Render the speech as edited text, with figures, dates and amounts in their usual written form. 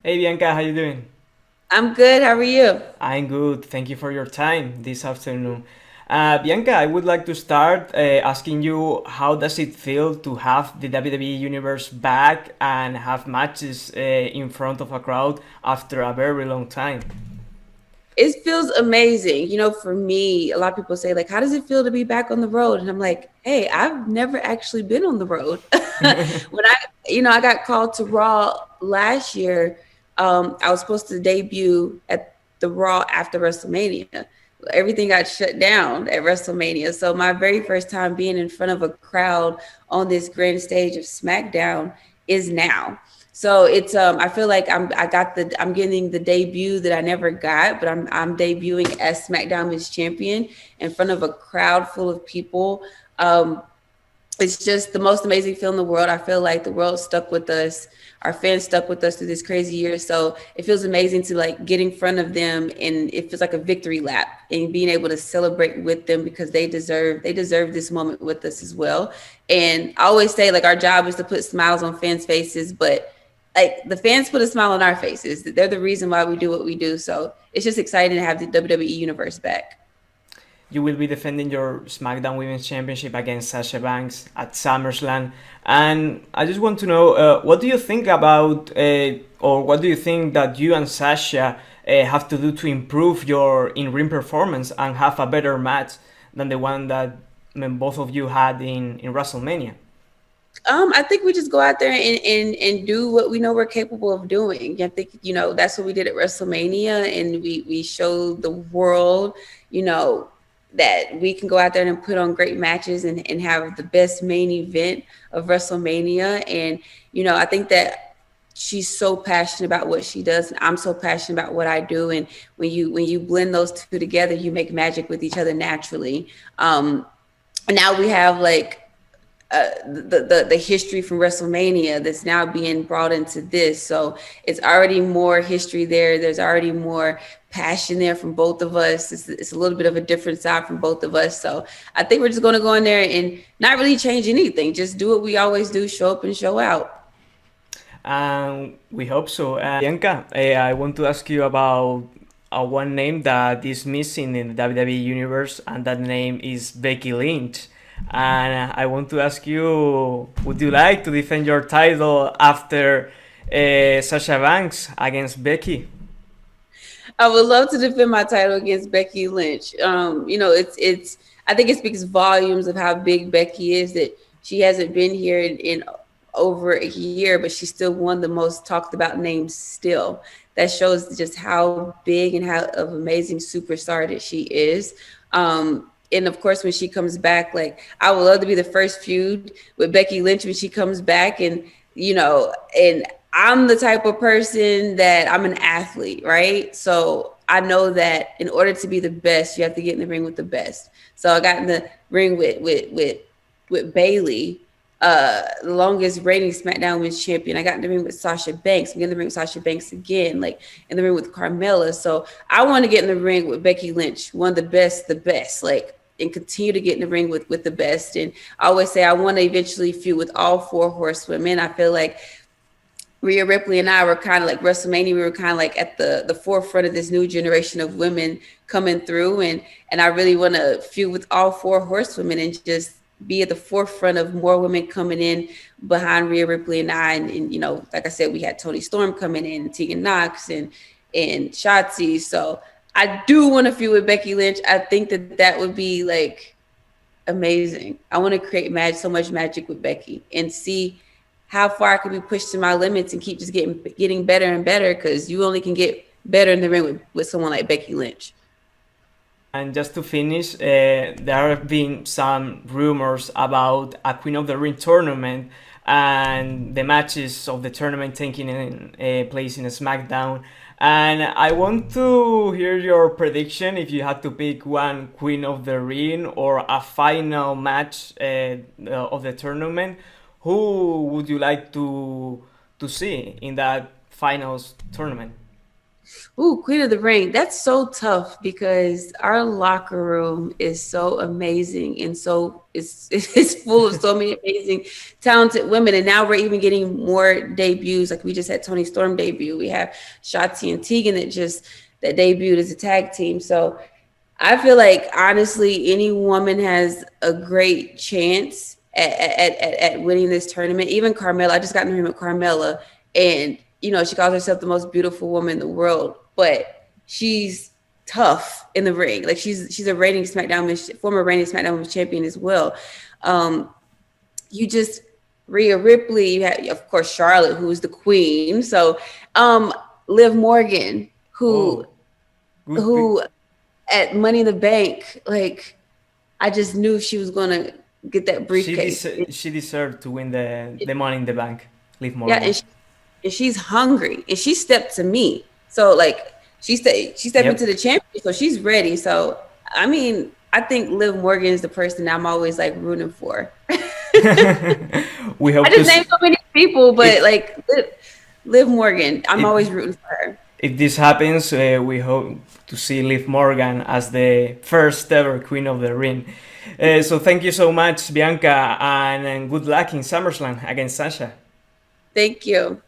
Hey Bianca, how you doing? I'm good. How are you? I'm good. Thank you for your time this afternoon. Bianca, I would like to start asking you how does it feel to have the WWE Universe back and have matches in front of a crowd after a very long time? It feels amazing. For me, a lot of people say, like, how does it feel to be back on the road? And I'm like, hey, I've never actually been on the road. I got called to Raw last year. I was supposed to debut at the Raw after WrestleMania. Everything got shut down at WrestleMania. So my very first time being in front of a crowd on this grand stage of SmackDown is now. So it's I feel like I'm getting the debut that I never got, but I'm debuting as SmackDown Women's Champion in front of a crowd full of people. Um, it's just the most amazing feel in the world. I feel like the world stuck with us. Our fans stuck with us through this crazy year. So it feels amazing to like get in front of them, and it feels like a victory lap and being able to celebrate with them because they deserve this moment with us as well. And I always say like our job is to put smiles on fans' faces, but like the fans put a smile on our faces. They're the reason why we do what we do. So it's just exciting to have the WWE universe back. You will be defending your SmackDown Women's Championship against Sasha Banks at SummerSlam. And I just want to know what do you think about, or what do you think that you and Sasha have to do to improve your in ring performance and have a better match than the one that both of you had in WrestleMania? I think we just go out there and do what we know we're capable of doing. I think, that's what we did at WrestleMania, and we showed the world, you know, that we can go out there and put on great matches and have the best main event of WrestleMania. And, I think that she's so passionate about what she does, and I'm so passionate about what I do. And when you blend those two together, you make magic with each other naturally. And now we have like the history from WrestleMania that's now being brought into this. So it's already more history there. There's already more passion there from both of us. It's a little bit of a different side from both of us. So I think we're just going to go in there and not really change anything. Just do what we always do, show up and show out. We hope so. Bianca, I want to ask you about one name that is missing in the WWE universe, and that name is Becky Lynch. And I want to ask you, would you like to defend your title after Sasha Banks against Becky? I would love to defend my title against Becky Lynch. It's I think it speaks volumes of how big Becky is that she hasn't been here in over a year, but she still won the most talked about names still. That shows just how big and how of amazing superstar that she is. And of course, when she comes back, like I would love to be the first feud with Becky Lynch when she comes back, and I'm the type of person that I'm an athlete, right? So I know that in order to be the best, you have to get in the ring with the best. So I got in the ring with Bailey, the longest reigning SmackDown Women's Champion. I got in the ring with Sasha Banks. I'm in the ring with Sasha Banks again, like in the ring with Carmella. So I want to get in the ring with Becky Lynch, one of the best, like, and continue to get in the ring with the best. And I always say I want to eventually feud with all four horsewomen. I feel like Rhea Ripley and I were kind of like WrestleMania. We were kind of like at the forefront of this new generation of women coming through, and I really want to feud with all four horsewomen and just be at the forefront of more women coming in behind Rhea Ripley and I. And like I said, we had Toni Storm coming in, and Tegan Knox, and Shotzi. So I do want to feud with Becky Lynch. I think that would be like amazing. I want to create so much magic with Becky and see how far I can be pushed to my limits and keep just getting better and better, because you only can get better in the ring with someone like Becky Lynch. And just to finish, there have been some rumors about a Queen of the Ring tournament and the matches of the tournament taking place in SmackDown. And I want to hear your prediction if you had to pick one Queen of the Ring or a final match of the tournament. Who would you like to see in that finals tournament? Ooh, Queen of the Ring. That's so tough because our locker room is so amazing and so it's full of so many amazing, talented women. And now we're even getting more debuts. Like we just had Tony Storm debut. We have Shotzi and Tegan that debuted as a tag team. So I feel like honestly, any woman has a great chance at winning this tournament. Even Carmella, I just got in the room with Carmella, and she calls herself the most beautiful woman in the world, but she's tough in the ring. Like she's a former reigning SmackDown Women's Champion as well. You just Rhea Ripley, you have of course Charlotte, who's the queen. So Liv Morgan, who Oh, good pick. who at Money in the Bank, like I just knew she was gonna get that briefcase. She deserved to win the Money in the Bank. Liv Yeah, Morgan. and she's hungry, and she stepped to me. So like she stepped into Yep. the champion, so she's ready. So I mean, I think Liv Morgan is the person I'm always like rooting for. We I hope to just named so many people, but if like Liv Morgan, I'm if always rooting for her. if this happens, we hope to see Liv Morgan as the first ever Queen of the Ring. So thank you so much, Bianca, and good luck in SummerSlam against Sasha. Thank you.